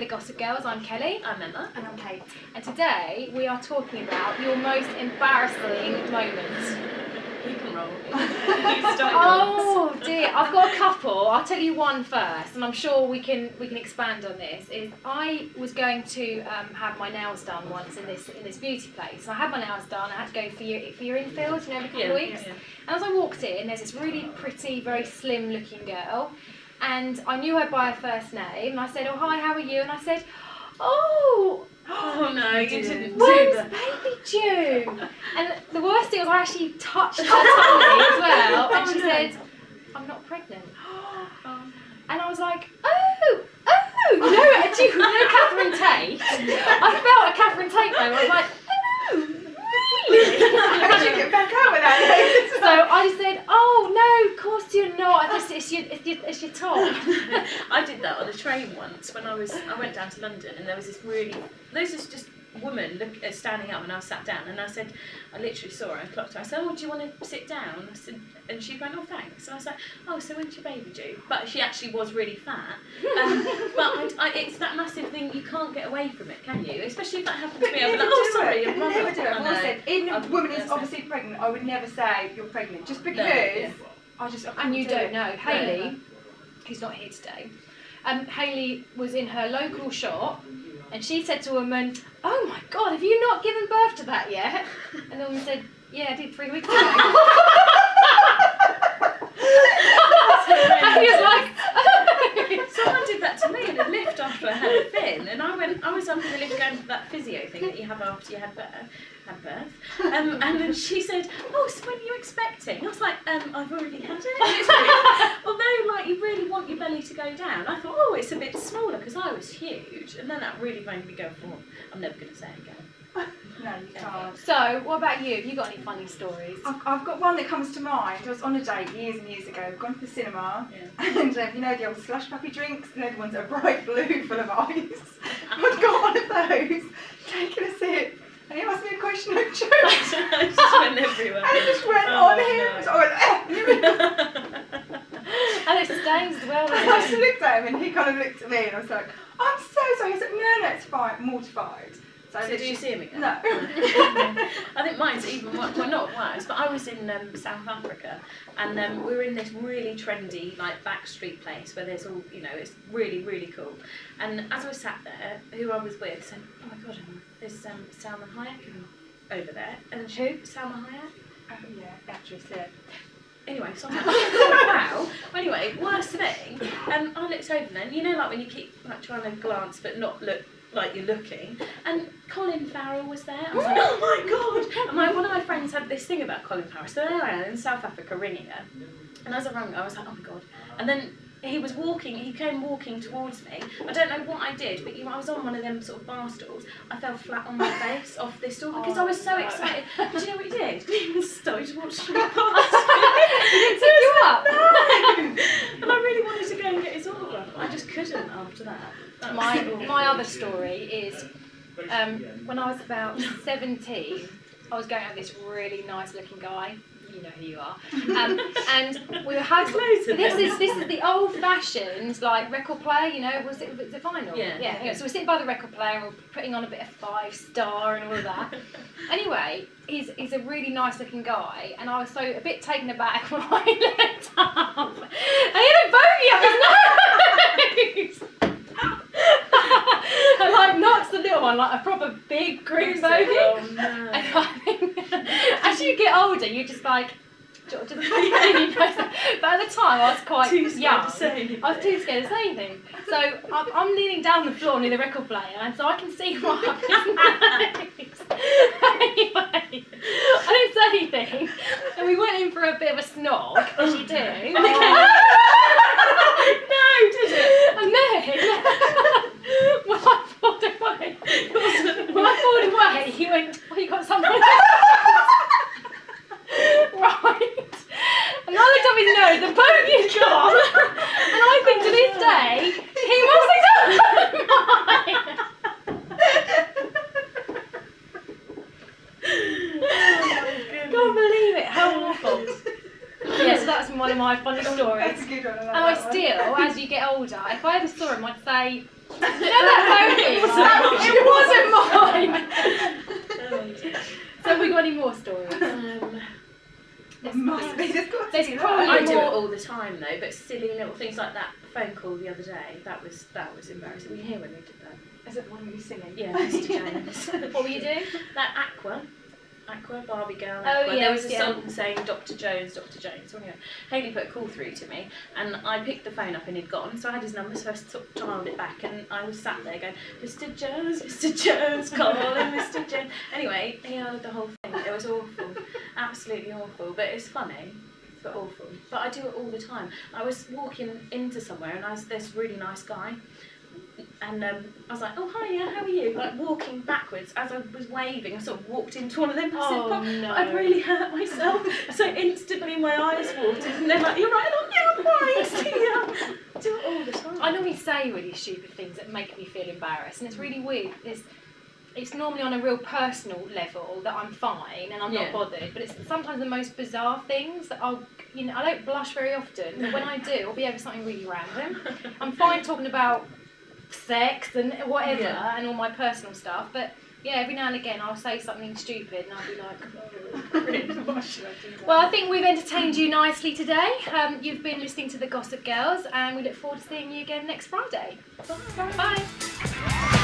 the Gossip Girls. I'm Kelly. I'm Emma. And I'm Kate. And today we are talking about your most embarrassing moments. You can roll. You start Oh dear, I've got a couple. I'll tell you one first, and I'm sure we can expand on this. Is I was going to have my nails done once in this beauty place. I had my nails done. I had to go for your infills, every couple of weeks. Yeah. And as I walked in, there's this really pretty, very slim-looking girl, and I knew her by her first name. And I said, "Oh hi, how are you?" And I said, "Oh." Oh no, you didn't do Where's that. baby Jew? And the worst thing was I actually touched her tummy as well, and she said, "I'm not pregnant." And I was like, oh, you know Catherine Tate? I felt a Catherine Tate moment. I was like, oh, really? How did you get back out with that? So I just said, "Oh no, of course you're not. It's your top." I did that on a train once when I went down to London, and there was this just woman standing up, and I sat down, and I said, I literally saw her and clocked her. I said, "Oh, do you want to sit down?" I said, and she went, "Oh, thanks." And I was like, "Oh, so when's your baby due?" But she actually was really fat. But it's that massive thing, you can't get away from it, can you? Especially if that happened to me. I'd be like, "Oh, sorry." I never do it. I've always said, even if a woman is that's obviously pregnant, I would never say you're pregnant, just because I And you don't know. Hayley, who's not here today, Hayley was in her local shop, and she said to a woman, "Oh my God, have you not given birth to that yet?" And the woman said, "Yeah, I did 3 weeks ago." And he was like, someone did that to me in a lift after I had a fin, and I was up in the lift going for that physio thing that you have after you had birth. And then she said, "Oh, so when are you expecting?" I was like, "I've already had it." And it's really, although like you really want your belly to go down, I thought, "Oh, it's a bit smaller," because I was huge, and then that really made me go, "Oh, I'm never going to say it again." No, you can't. So, what about you? Have you got any funny stories? I've got one that comes to mind. I was on a date years and years ago. We've gone to the cinema, and you know the old slush puppy drinks, you know the ones that are bright blue, full of ice. I'd got one of those, taken a sip, and he asked me a question I choked. I just went everywhere. And it just went on him. No. So I went, And it stains as well. and I just looked at him, and he kind of looked at me, and I was like, "I'm so sorry." He said, "No, it's fine." Mortified. So did you see him again? No. I think mine's even worse. Well, not worse, but I was in South Africa, and we were in this really trendy, like, back street place where there's all, it's really, really cool. And as I was sat there, who I was with said, "Oh my God, Emma, there's Salma Hayek over there." And who? Salma Hayek? Yeah, actress, yeah. Anyway, so I was like, "Oh, wow." Anyway, worst thing, I looked over then, like when you keep like trying to glance but not look like you're looking, and Colin Farrell was there. I was like, "Oh my God." And one of my friends had this thing about Colin Farrell, so there I am in South Africa ringing her, and as I rang her, I was like, "Oh my God." And then he came walking towards me. I don't know what I did, but I was on one of them sort of bar stools. I fell flat on my face off this stool because I was so excited. But you know what he did? He just started to watch me past. He didn't pick you up? No! And I really wanted to go and get his autograph. I just couldn't after that. My other story is when I was about 17, I was going out with this really nice looking guy. You know who you are. And we were having this is the old fashioned like record player, was it vinyl? Yeah. So we're sitting by the record player and we're putting on a bit of 5 Star and all of that. Anyway, he's a really nice looking guy, and I was a bit taken aback when I looked up. And he had a bogey up his nose. And like knocks the little one, like a proper big green bogey. Oh no. And I think as you get older, you're just like, but at the time I was quite young. I was too scared to say anything. So I'm leaning down the floor near the record player, and so I can see right up his nose. Anyway, I didn't say anything, and we went in for a bit of a snog, as you do. No, did it? And then, when I pulled away, he went, "Oh, you got something?" Right. And I looked up his nose, the bogey's gone. And I think to this day, he must have done mine. Can't believe it, how awful. Yes, that's one of my funny stories. That's a good one. And I still, as you get older, if I ever saw him, I'd say, It wasn't mine. So have we got any more stories? There must be. There's probably I do it more. all the time though, but silly little things like that phone call the other day, that was embarrassing. Were you here when we did that? Is it the one where you're singing? Yeah, Mr. James. What were you doing? That Aqua, Barbie girl. Oh, Aqua. There was yes, a yeah. song saying Dr. Jones, Dr. Jones. So anyway, Hayley put a call through to me, and I picked the phone up and he'd gone. So I had his number, so I sort of dialed it back, and I was sat there going, Mr. Jones, call him, Mr. Jones. Anyway, he heard the whole thing. It was awful, absolutely awful. But it's funny, but awful. But I do it all the time. I was walking into somewhere, and I was this really nice guy. And I was like, oh, hiya, how are you? Like, walking backwards as I was waving, I sort of walked into one of them. Oh, no. I'd really hurt myself. So instantly my eyes watered. And they're like, you're right. And I'm, yeah, I'm fine. See ya. I do it all the time. I normally say really stupid things that make me feel embarrassed, and it's really weird. It's normally on a real personal level that I'm fine and I'm not bothered, but it's sometimes the most bizarre things that I don't blush very often, but when I do, it'll be over something really random. I'm fine talking about sex and whatever and all my personal stuff, but yeah, every now and again I'll say something stupid and I'll be like, oh, well, I think we've entertained you nicely today. You've been listening to the Gossip Girls, and we look forward to seeing you again next Friday. Bye. Bye.